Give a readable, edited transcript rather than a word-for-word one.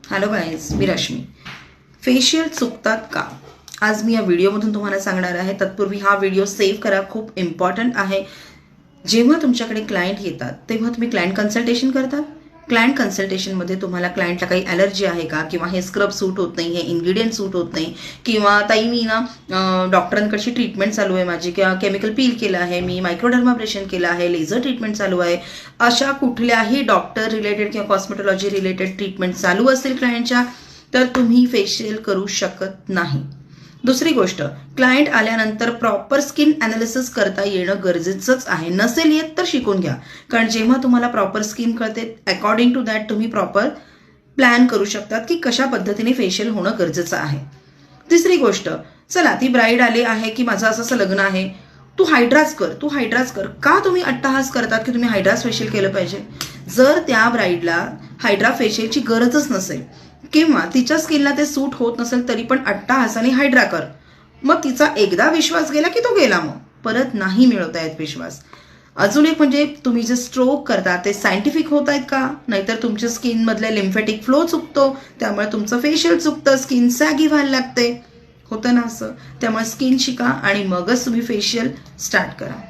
Hello guys, मी Rashmi. Facial चुकतात का? आज मी या व्हिडिओमधून तुम्हाला सांगणार आहे. तत्पूर्वी हा व्हिडिओ सेव्ह करा, खूप इम्पॉर्टंट आहे. जेव्हा तुमच्याकडे क्लायंट येतात तेव्हा तुम्ही क्लायंट कन्सल्टेशन करतात. क्लायंट कन्सल्टेशनमध्ये तुम्हाला क्लायंटला काही ॲलर्जी आहे का, किंवा हे स्क्रब सूट होत नाही, हे इन्ग्रेडियंट सूट होत नाही, किंवा ताई मी ना डॉक्टरांकडची ट्रीटमेंट चालू आहे माझी, किंवा केमिकल पील केलं आहे, मी मायक्रोडर्माब्रेशन केलं आहे, लेझर ट्रीटमेंट चालू आहे, अशा कुठल्याही डॉक्टर रिलेटेड किंवा कॉस्मेटॉलॉजी रिलेटेड ट्रीटमेंट चालू असेल क्लायंटच्या, तर तुम्ही फेशियल करू शकत नाही. दुसरी गोष्ट, क्लायंट आल्यानंतर प्रॉपर स्किन ॲनालिसिस करता येणं गरजेचंच आहे. नसेल येत तर शिकून घ्या, कारण जेव्हा तुम्हाला प्रॉपर स्किन कळते अकॉर्डिंग टू दॅट तुम्ही प्रॉपर प्लॅन करू शकतात की कशा पद्धतीने फेशियल होणं गरजेचं आहे. तिसरी गोष्ट, चला ती ब्राईड आली आहे की माझं असं असं लग्न आहे, तू हायड्राज कर. का तुम्ही अट्टहास करतात की तुम्ही हायड्राज फेशियल केलं पाहिजे? जर त्या ब्राईडला हायड्रा फेशियलची गरजच नसेल किंवा तिच्या स्किनला ते सूट होत नसेल तरी पण अट्टहासाने हायड्रा कर. मग तिचा एकदा विश्वास गेला की तो गेला, मग परत नाही मिळवता येत विश्वास. अजून एक म्हणजे, तुम्ही जे स्ट्रोक करता ते सायंटिफिक होत आहेत का? नाहीतर तुमच्या स्किनमधले लिम्फॅटिक फ्लो चुकतो, त्यामुळे तुमचं फेशियल चुकतं, स्किन सॅगी व्हायला लागते. होतं ना असं? त्यामुळे स्किन शिका आणि मगच तुम्ही फेशियल स्टार्ट करा.